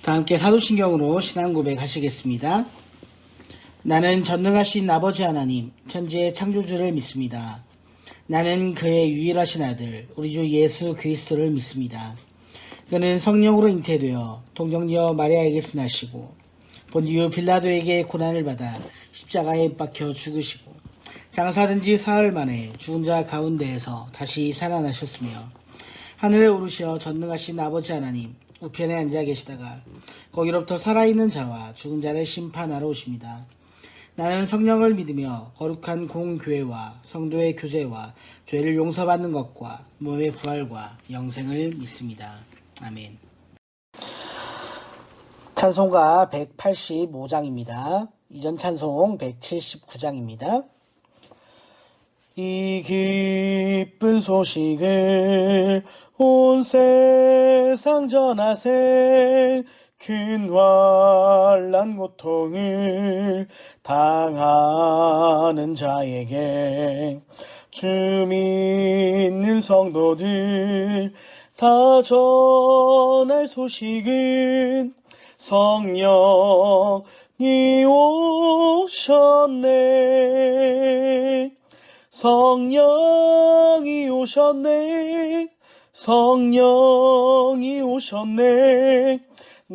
다 함께 사도신경으로 신앙 고백하시겠습니다. 나는 전능하신 아버지 하나님, 천지의 창조주를 믿습니다. 나는 그의 유일하신 아들, 우리 주 예수 그리스도를 믿습니다. 그는 성령으로 잉태되어 동정녀 마리아에게서 나시고 본디오 빌라도에게 고난을 받아 십자가에 박혀 죽으시고 장사된 지 사흘 만에 죽은 자 가운데에서 다시 살아나셨으며 하늘에 오르셔 전능하신 아버지 하나님 우편에 앉아 계시다가 거기로부터 살아있는 자와 죽은 자를 심판하러 오십니다. 나는 성령을 믿으며 거룩한 공교회와 성도의 교제와 죄를 용서받는 것과 몸의 부활과 영생을 믿습니다. 아멘. 찬송가 185장입니다. 이전 찬송 179장입니다. 이 기쁜 소식을 온 세상 전하세 큰 환난 고통을 당하는 자에게 주 믿는 성도들 다 전할 소식은 성령이 오셨네. 성령이 오셨네. 성령이 오셨네.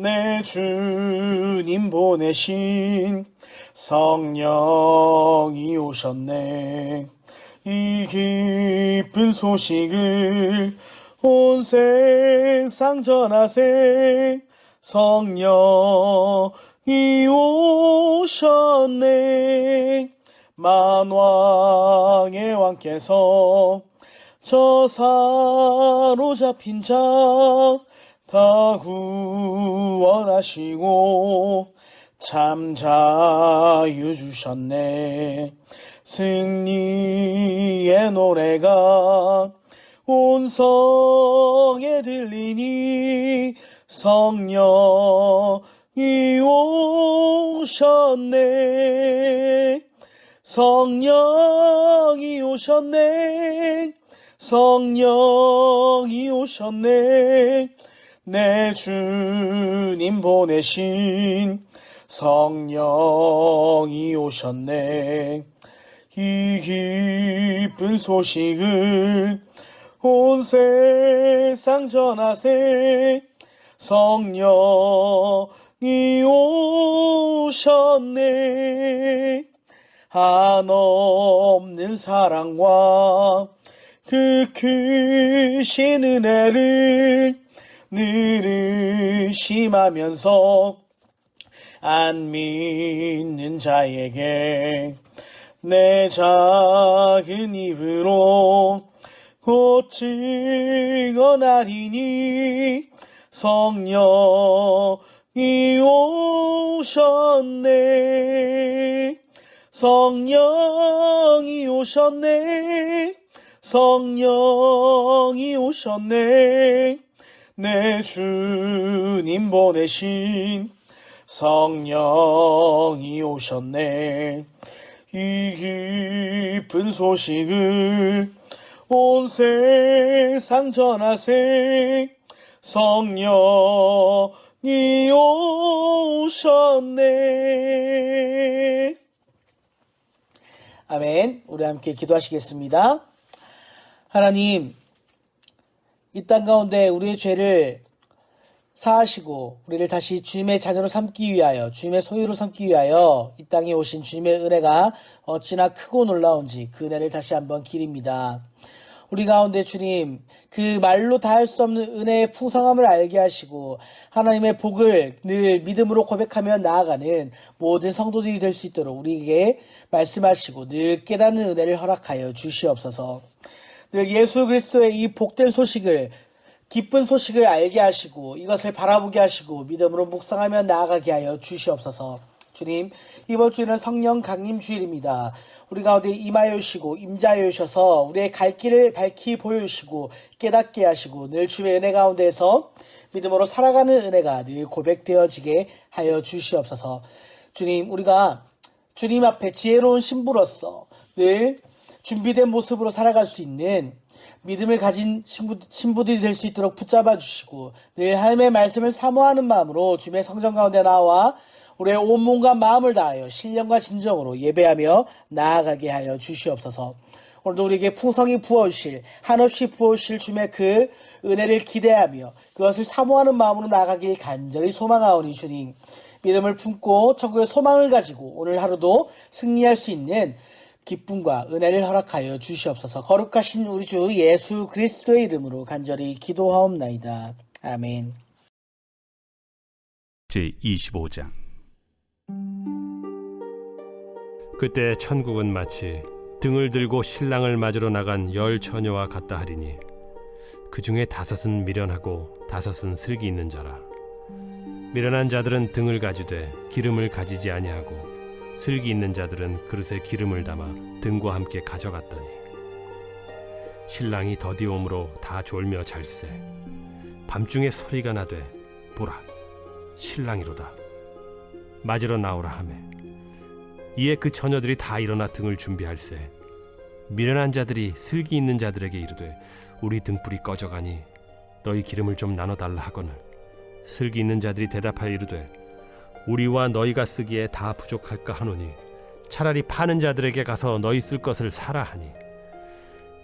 내 주님 보내신 성령이 오셨네. 이 기쁜 소식을 온 세상 전하세 성령이 오셨네. 만왕의 왕께서 저 사로잡힌 자 다 구원하시고 참 자유 주셨네. 승리의 노래가 온 성에 들리니 성령이 오셨네. 성령이 오셨네. 성령이 오셨네. 내 주님 보내신 성령이 오셨네. 이 기쁜 소식을 온 세상 전하세 성령이 오셨네. 한없는 사랑과 그 크신 은혜를 늘 의심하면서 안 믿는 자에게 내 작은 입으로 곧 증언하리니 성령이 오셨네. 성령이 오셨네. 성령이 오셨네. 내 주님 보내신 성령이 오셨네. 이 기쁜 소식을 온 세상 전하세 성령이 오셨네. 아멘. 우리 함께 기도하시겠습니다. 하나님, 이 땅 가운데 우리의 죄를 사하시고 우리를 다시 주님의 자녀로 삼기 위하여 주님의 소유로 삼기 위하여 이 땅에 오신 주님의 은혜가 어찌나 크고 놀라운지 그 은혜를 다시 한번 기립니다. 우리 가운데 주님, 그 말로 다 할 수 없는 은혜의 풍성함을 알게 하시고 하나님의 복을 늘 믿음으로 고백하며 나아가는 모든 성도들이 될 수 있도록 우리에게 말씀하시고 늘 깨닫는 은혜를 허락하여 주시옵소서. 늘 예수 그리스도의 이 복된 소식을, 기쁜 소식을 알게 하시고 이것을 바라보게 하시고 믿음으로 묵상하며 나아가게 하여 주시옵소서. 주님, 이번 주에는 성령 강림 주일입니다. 우리 가운데 임하여 주시고 임자하여 주셔서 우리의 갈 길을 밝히 보여주시고 깨닫게 하시고 늘 주의 은혜 가운데에서 믿음으로 살아가는 은혜가 늘 고백되어지게 하여 주시옵소서. 주님, 우리가 주님 앞에 지혜로운 신부로서 늘 준비된 모습으로 살아갈 수 있는 믿음을 가진 신부들이 될 수 있도록 붙잡아 주시고 늘 하나님의 말씀을 사모하는 마음으로 주님의 성전 가운데 나와 우리의 온 몸과 마음을 다하여 신령과 진정으로 예배하며 나아가게 하여 주시옵소서. 오늘도 우리에게 풍성히 부어주실 한없이 부어주실 주님의 그 은혜를 기대하며 그것을 사모하는 마음으로 나아가길 간절히 소망하오니 주님, 믿음을 품고 천국의 소망을 가지고 오늘 하루도 승리할 수 있는 기쁨과 은혜를 허락하여 주시옵소서. 거룩하신 우리 주 예수 그리스도의 이름으로 간절히 기도하옵나이다. 아멘. 제25장. 그때 천국은 마치 등을 들고 신랑을 맞으러 나간 10 처녀와 같다 하리니 그 중에 5은 미련하고 5은 슬기 있는 자라. 미련한 자들은 등을 가지되 기름을 가지지 아니하고 슬기 있는 자들은 그릇에 기름을 담아 등과 함께 가져갔더니 신랑이 더디옴으로 다 졸며 잘세. 밤중에 소리가 나되 보라 신랑이로다 맞으러 나오라 하매 이에 그 처녀들이 다 일어나 등을 준비할세. 미련한 자들이 슬기 있는 자들에게 이르되 우리 등불이 꺼져가니 너희 기름을 좀 나눠달라 하거늘 슬기 있는 자들이 대답하여 이르되 우리와 너희가 쓰기에 다 부족할까 하노니 차라리 파는 자들에게 가서 너희 쓸 것을 사라 하니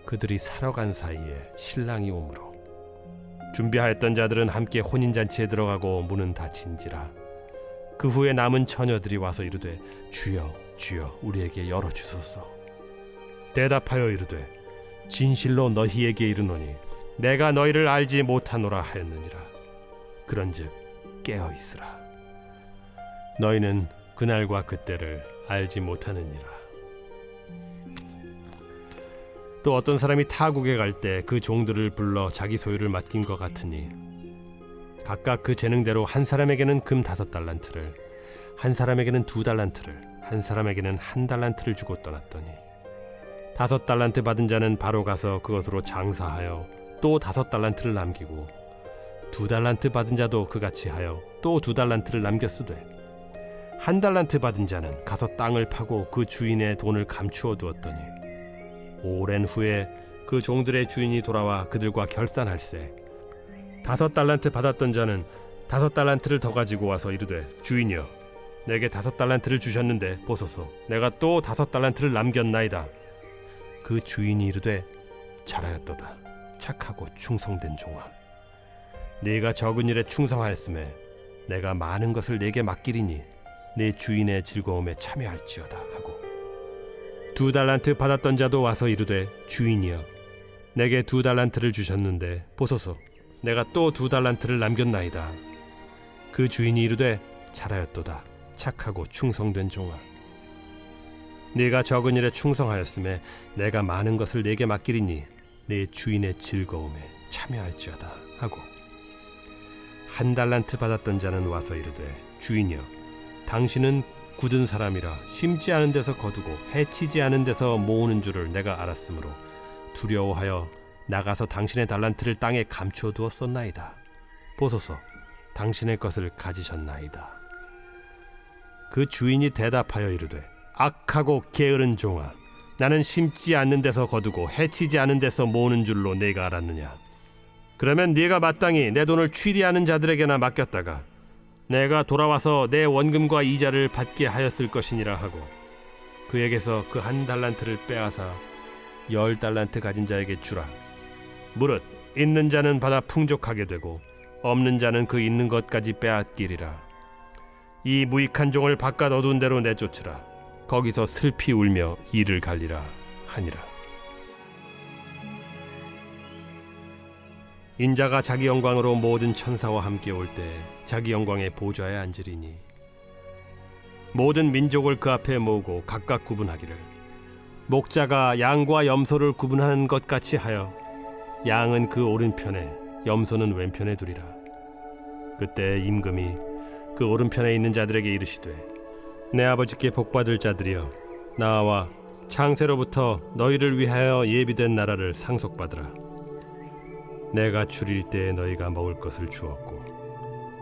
그들이 사러 간 사이에 신랑이 오므로 준비하였던 자들은 함께 혼인잔치에 들어가고 문은 닫힌지라. 그 후에 남은 처녀들이 와서 이르되 주여 주여 우리에게 열어주소서. 대답하여 이르되 진실로 너희에게 이르노니 내가 너희를 알지 못하노라 하였느니라. 그런즉 깨어있으라. 너희는 그날과 그때를 알지 못하느니라. 또 어떤 사람이 타국에 갈 때 그 종들을 불러 자기 소유를 맡긴 것 같으니 각각 그 재능대로 한 사람에게는 금 5달란트를, 한 사람에게는 2달란트를, 한 사람에게는 1달란트를 주고 떠났더니 5달란트 받은 자는 바로 가서 그것으로 장사하여 또 5달란트를 남기고 2달란트 받은 자도 그같이 하여 또 2달란트를 남겼으되 1달란트 받은 자는 가서 땅을 파고 그 주인의 돈을 감추어 두었더니 오랜 후에 그 종들의 주인이 돌아와 그들과 결산할세. 5달란트 받았던 자는 5달란트를 더 가지고 와서 이르되 주인이여 내게 5달란트를 주셨는데 보소서 내가 또 5달란트를 남겼나이다. 그 주인이 이르되 잘하였도다 착하고 충성된 종아. 네가 적은 일에 충성하였음에 내가 많은 것을 네게 맡기리니 네 주인의 즐거움에 참여할지어다 하고 2달란트 받았던 자도 와서 이르되 주인이여 내게 2달란트를 주셨는데 보소서 내가 또 2달란트를 남겼나이다. 그 주인이 이르되 잘하였도다 착하고 충성된 종아. 네가 적은 일에 충성하였음에 내가 많은 것을 네게 맡기리니 네 주인의 즐거움에 참여할지어다 하고 1달란트 받았던 자는 와서 이르되 주인이여 당신은 굳은 사람이라 심지 않은 데서 거두고 해치지 않은 데서 모으는 줄을 내가 알았으므로 두려워하여 나가서 당신의 달란트를 땅에 감추어 두었었나이다. 보소서 당신의 것을 가지셨나이다. 그 주인이 대답하여 이르되 악하고 게으른 종아 나는 심지 않는 데서 거두고 해치지 않은 데서 모으는 줄로 네가 알았느냐. 그러면 네가 마땅히 내 돈을 취리하는 자들에게나 맡겼다가 내가 돌아와서 내 원금과 이자를 받게 하였을 것이니라 하고 그에게서 그 1달란트를 빼앗아 10달란트 가진 자에게 주라. 무릇 있는 자는 받아 풍족하게 되고 없는 자는 그 있는 것까지 빼앗기리라. 이 무익한 종을 바깥 어두운 데로 내쫓으라. 거기서 슬피 울며 이를 갈리라 하니라. 인자가 자기 영광으로 모든 천사와 함께 올 때 자기 영광의 보좌에 앉으리니 모든 민족을 그 앞에 모으고 각각 구분하기를 목자가 양과 염소를 구분하는 것 같이 하여 양은 그 오른편에 염소는 왼편에 두리라. 그때 임금이 그 오른편에 있는 자들에게 이르시되 내 아버지께 복받을 자들이여 나와 창세로부터 너희를 위하여 예비된 나라를 상속받으라. 내가 줄일 때에 너희가 먹을 것을 주었고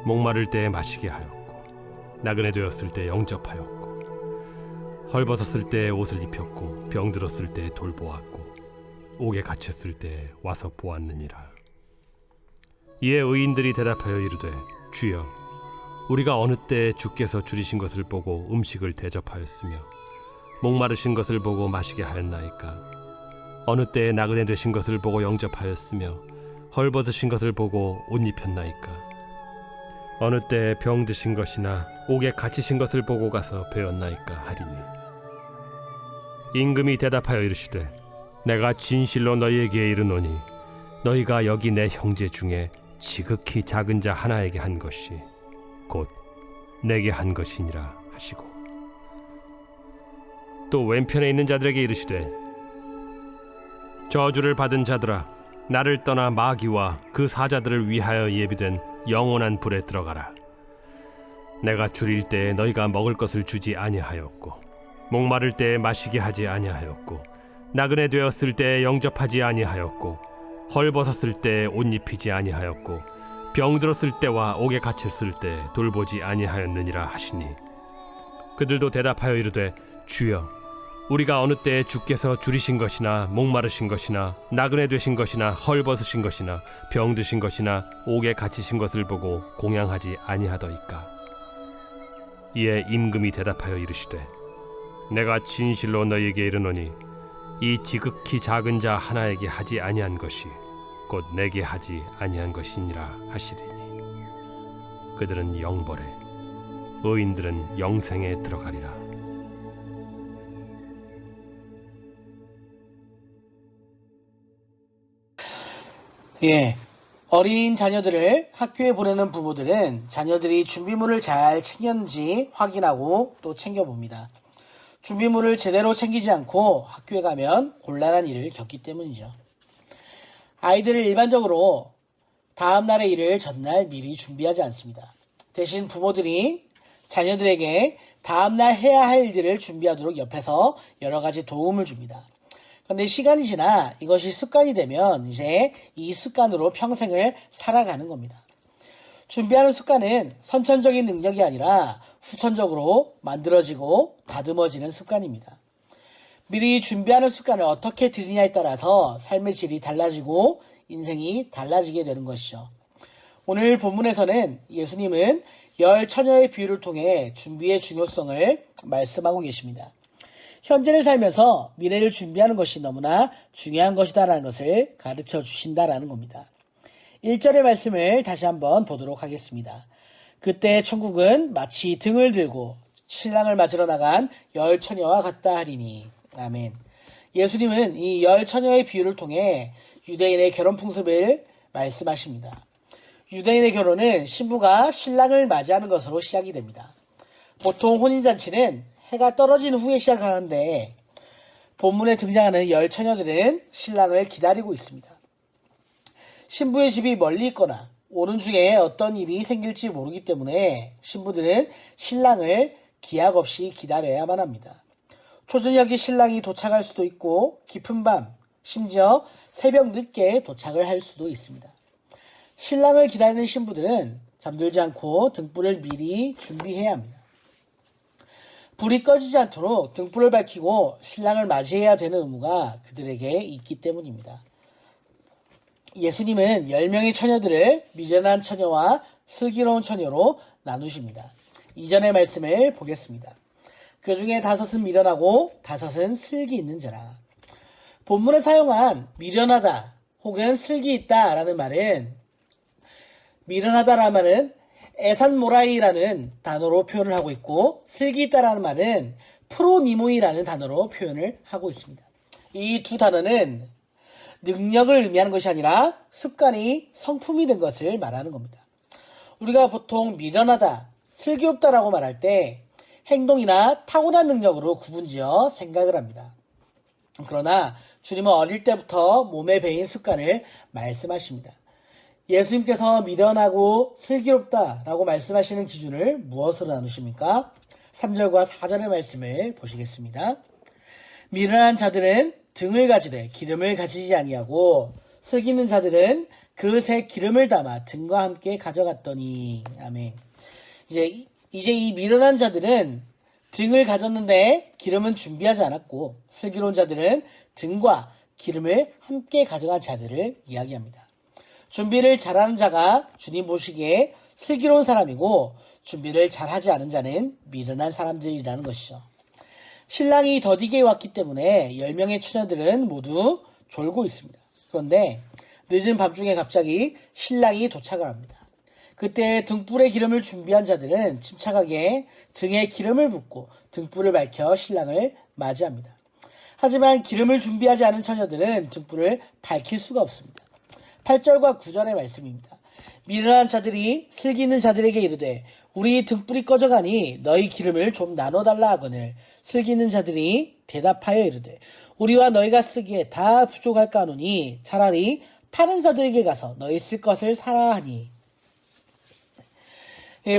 목마를 때에 마시게 하였고 나그네 되었을 때 영접하였고 헐벗었을 때에 옷을 입혔고 병들었을 때에 돌보았고 옥에 갇혔을 때 와서 보았느니라. 이에 의인들이 대답하여 이르되 주여 우리가 어느 때 주께서 줄이신 것을 보고 음식을 대접하였으며 목마르신 것을 보고 마시게 하였나이까? 어느 때에 나그네 되신 것을 보고 영접하였으며 헐벗으신 것을 보고 옷 입혔나이까? 어느 때에 병 드신 것이나 옥에 갇히신 것을 보고 가서 배웠나이까 하리니 임금이 대답하여 이르시되 내가 진실로 너희에게 이르노니 너희가 여기 내 형제 중에 지극히 작은 자 하나에게 한 것이 곧 내게 한 것이니라 하시고 또 왼편에 있는 자들에게 이르시되 저주를 받은 자들아 나를 떠나 마귀와 그 사자들을 위하여 예비된 영원한 불에 들어가라. 내가 줄일 때에 너희가 먹을 것을 주지 아니하였고 목마를 때에 마시게 하지 아니하였고 나그네 되었을 때에 영접하지 아니하였고 헐벗었을 때에 옷 입히지 아니하였고 병들었을 때와 옥에 갇혔을 때 돌보지 아니하였느니라 하시니 그들도 대답하여 이르되 주여 우리가 어느 때에 주께서 줄이신 것이나 목마르신 것이나 나그네 되신 것이나 헐벗으신 것이나 병드신 것이나 옥에 갇히신 것을 보고 공양하지 아니하더이까? 이에 임금이 대답하여 이르시되 내가 진실로 너희에게 이르노니 이 지극히 작은 자 하나에게 하지 아니한 것이 곧 내게 하지 아니한 것이니라 하시리니 그들은 영벌에 의인들은 영생에 들어가리라. 예, 어린 자녀들을 학교에 보내는 부모들은 자녀들이 준비물을 잘 챙겼는지 확인하고 또 챙겨봅니다. 준비물을 제대로 챙기지 않고 학교에 가면 곤란한 일을 겪기 때문이죠. 아이들을 일반적으로 다음 날의 일을 전날 미리 준비하지 않습니다. 대신 부모들이 자녀들에게 다음 날 해야 할 일들을 준비하도록 옆에서 여러 가지 도움을 줍니다. 그런데 시간이 지나 이것이 습관이 되면 이제 이 습관으로 평생을 살아가는 겁니다. 준비하는 습관은 선천적인 능력이 아니라 후천적으로 만들어지고 다듬어지는 습관입니다. 미리 준비하는 습관을 어떻게 들이냐에 따라서 삶의 질이 달라지고 인생이 달라지게 되는 것이죠. 오늘 본문에서는 예수님은 열 처녀의 비유를 통해 준비의 중요성을 말씀하고 계십니다. 현재를 살면서 미래를 준비하는 것이 너무나 중요한 것이다라는 것을 가르쳐 주신다라는 겁니다. 1절의 말씀을 다시 한번 보도록 하겠습니다. 그때 천국은 마치 등을 들고 신랑을 맞으러 나간 열 처녀와 같다 하리니. 아멘. 예수님은 이 열 처녀의 비유를 통해 유대인의 결혼 풍습을 말씀하십니다. 유대인의 결혼은 신부가 신랑을 맞이하는 것으로 시작이 됩니다. 보통 혼인잔치는 해가 떨어진 후에 시작하는데 본문에 등장하는 열 처녀들은 신랑을 기다리고 있습니다. 신부의 집이 멀리 있거나 오는 중에 어떤 일이 생길지 모르기 때문에 신부들은 신랑을 기약 없이 기다려야만 합니다. 초저녁에 신랑이 도착할 수도 있고 깊은 밤, 심지어 새벽 늦게 도착을 할 수도 있습니다. 신랑을 기다리는 신부들은 잠들지 않고 등불을 미리 준비해야 합니다. 불이 꺼지지 않도록 등불을 밝히고 신랑을 맞이해야 되는 의무가 그들에게 있기 때문입니다. 예수님은 10명의 처녀들을 미련한 처녀와 슬기로운 처녀로 나누십니다. 이전의 말씀을 보겠습니다. 그 중에 5은 미련하고 5은 슬기 있는 자라. 본문에 사용한 미련하다 혹은 슬기 있다 라는 말은 미련하다라는 말은 에산모라이라는 단어로 표현을 하고 있고 슬기 있다라는 말은 프로니모이라는 단어로 표현을 하고 있습니다. 이 두 단어는 능력을 의미하는 것이 아니라 습관이 성품이 된 것을 말하는 겁니다. 우리가 보통 미련하다, 슬기롭다라고 말할 때 행동이나 타고난 능력으로 구분지어 생각을 합니다. 그러나 주님은 어릴 때부터 몸에 배인 습관을 말씀하십니다. 예수님께서 미련하고 슬기롭다라고 말씀하시는 기준을 무엇으로 나누십니까? 3절과 4절의 말씀을 보시겠습니다. 미련한 자들은 등을 가지되 기름을 가지지 아니하고 슬기 있는 자들은 그릇에 기름을 담아 등과 함께 가져갔더니. 아멘. 이제 이 미련한 자들은 등을 가졌는데 기름은 준비하지 않았고 슬기로운 자들은 등과 기름을 함께 가져간 자들을 이야기합니다. 준비를 잘하는 자가 주님 보시기에 슬기로운 사람이고 준비를 잘하지 않은 자는 미련한 사람들이라는 것이죠. 신랑이 더디게 왔기 때문에 10명의 처녀들은 모두 졸고 있습니다. 그런데 늦은 밤중에 갑자기 신랑이 도착을 합니다. 그때 등불에 기름을 준비한 자들은 침착하게 등에 기름을 붓고 등불을 밝혀 신랑을 맞이합니다. 하지만 기름을 준비하지 않은 처녀들은 등불을 밝힐 수가 없습니다. 8절과 9절의 말씀입니다. 미련한 자들이 슬기 있는 자들에게 이르되 우리 등불이 꺼져가니 너희 기름을 좀 나눠달라 하거늘 슬기 있는 자들이 대답하여 이르되 우리와 너희가 쓰기에 다 부족할까 하노니 차라리 파는 자들에게 가서 너희 쓸 것을 사라 하니.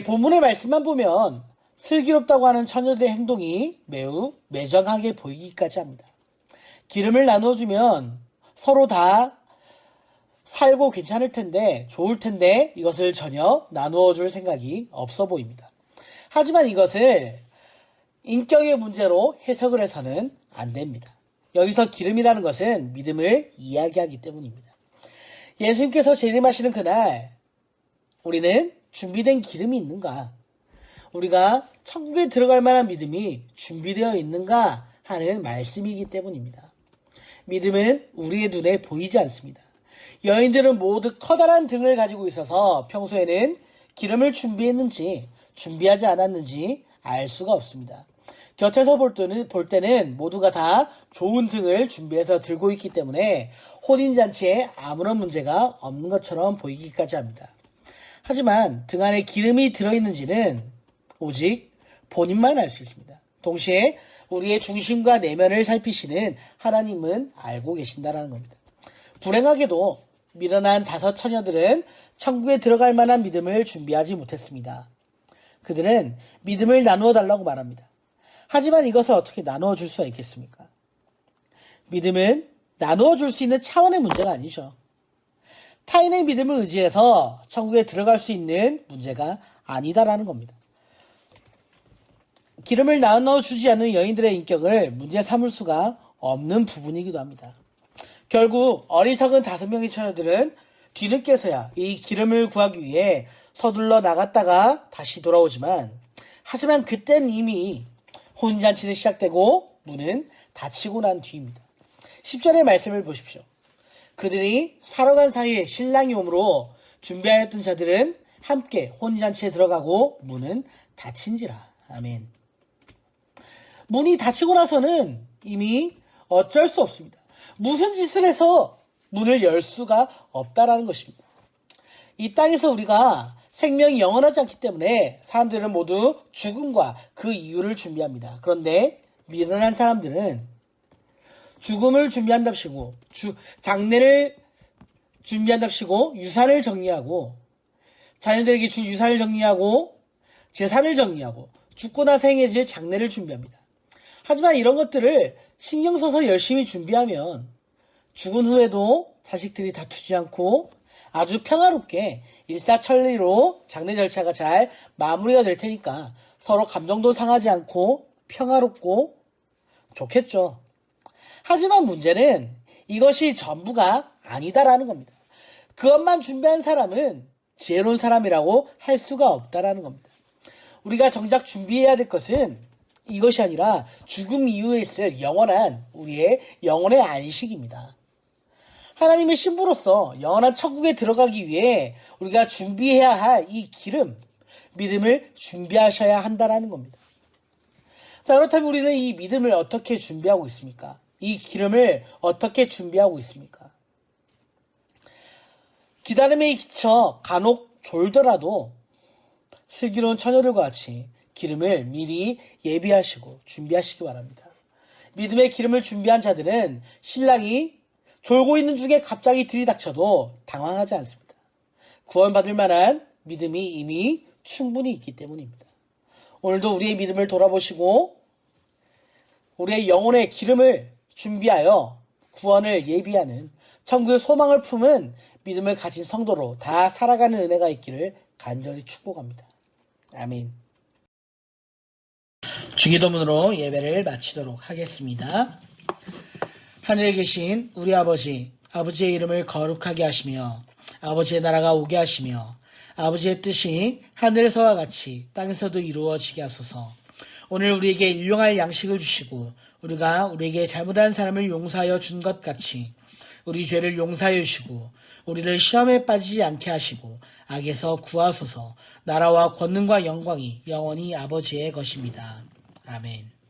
본문의 말씀만 보면 슬기롭다고 하는 처녀들의 행동이 매우 매정하게 보이기까지 합니다. 기름을 나눠주면 서로 다 살고 괜찮을 텐데, 좋을 텐데 이것을 전혀 나누어 줄 생각이 없어 보입니다. 하지만 이것을 인격의 문제로 해석을 해서는 안 됩니다. 여기서 기름이라는 것은 믿음을 이야기하기 때문입니다. 예수님께서 재림하시는 그날 우리는 준비된 기름이 있는가? 우리가 천국에 들어갈 만한 믿음이 준비되어 있는가 하는 말씀이기 때문입니다. 믿음은 우리의 눈에 보이지 않습니다. 여인들은 모두 커다란 등을 가지고 있어서 평소에는 기름을 준비했는지 준비하지 않았는지 알 수가 없습니다. 곁에서 볼 때는 모두가 다 좋은 등을 준비해서 들고 있기 때문에 혼인잔치에 아무런 문제가 없는 것처럼 보이기까지 합니다. 하지만 등 안에 기름이 들어있는지는 오직 본인만 알 수 있습니다. 동시에 우리의 중심과 내면을 살피시는 하나님은 알고 계신다는 겁니다. 불행하게도 미련한 5 처녀들은 천국에 들어갈 만한 믿음을 준비하지 못했습니다. 그들은 믿음을 나누어 달라고 말합니다. 하지만 이것을 어떻게 나누어 줄 수가 있겠습니까? 믿음은 나누어 줄 수 있는 차원의 문제가 아니죠. 타인의 믿음을 의지해서 천국에 들어갈 수 있는 문제가 아니다라는 겁니다. 기름을 나눠주지 않는 여인들의 인격을 문제 삼을 수가 없는 부분이기도 합니다. 결국 어리석은 5명의 처녀들은 뒤늦게서야 이 기름을 구하기 위해 서둘러 나갔다가 다시 돌아오지만 하지만 그땐 이미 혼인잔치는 시작되고 문은 닫히고 난 뒤입니다. 10절의 말씀을 보십시오. 그들이 사러 간 사이에 신랑이 오므로 준비하였던 자들은 함께 혼인잔치에 들어가고 문은 닫힌지라. 아멘. 문이 닫히고 나서는 이미 어쩔 수 없습니다. 무슨 짓을 해서 문을 열 수가 없다라는 것입니다. 이 땅에서 우리가 생명이 영원하지 않기 때문에 사람들은 모두 죽음과 그 이유를 준비합니다. 그런데 미련한 사람들은 죽음을 준비한답시고 장례를 준비한답시고 유산을 정리하고 자녀들에게 줄 유산을 정리하고 재산을 정리하고 죽고 나서 행해질 장례를 준비합니다. 하지만 이런 것들을 신경 써서 열심히 준비하면 죽은 후에도 자식들이 다투지 않고 아주 평화롭게 일사천리로 장례 절차가 잘 마무리가 될 테니까 서로 감정도 상하지 않고 평화롭고 좋겠죠. 하지만 문제는 이것이 전부가 아니다라는 겁니다. 그것만 준비한 사람은 지혜로운 사람이라고 할 수가 없다라는 겁니다. 우리가 정작 준비해야 될 것은 이것이 아니라 죽음 이후에 있을 영원한 우리의 영혼의 안식입니다. 하나님의 신부로서 영원한 천국에 들어가기 위해 우리가 준비해야 할 이 기름, 믿음을 준비하셔야 한다는 겁니다. 자, 그렇다면 우리는 이 믿음을 어떻게 준비하고 있습니까? 이 기름을 어떻게 준비하고 있습니까? 기다림에 지쳐 간혹 졸더라도 슬기로운 처녀들과 같이 기름을 미리 예비하시고 준비하시기 바랍니다. 믿음의 기름을 준비한 자들은 신랑이 졸고 있는 중에 갑자기 들이닥쳐도 당황하지 않습니다. 구원받을 만한 믿음이 이미 충분히 있기 때문입니다. 오늘도 우리의 믿음을 돌아보시고 우리의 영혼의 기름을 준비하여 구원을 예비하는 천국의 소망을 품은 믿음을 가진 성도로 다 살아가는 은혜가 있기를 간절히 축복합니다. 아멘. 주기도문으로 예배를 마치도록 하겠습니다. 하늘에 계신 우리 아버지의 이름을 거룩하게 하시며 아버지의 나라가 오게 하시며 아버지의 뜻이 하늘에서와 같이 땅에서도 이루어지게 하소서. 오늘 우리에게 일용할 양식을 주시고 우리가 우리에게 잘못한 사람을 용서하여 준 것 같이 우리 죄를 용서하여 주시고 우리를 시험에 빠지지 않게 하시고 악에서 구하소서. 나라와 권능과 영광이 영원히 아버지의 것입니다. 아멘.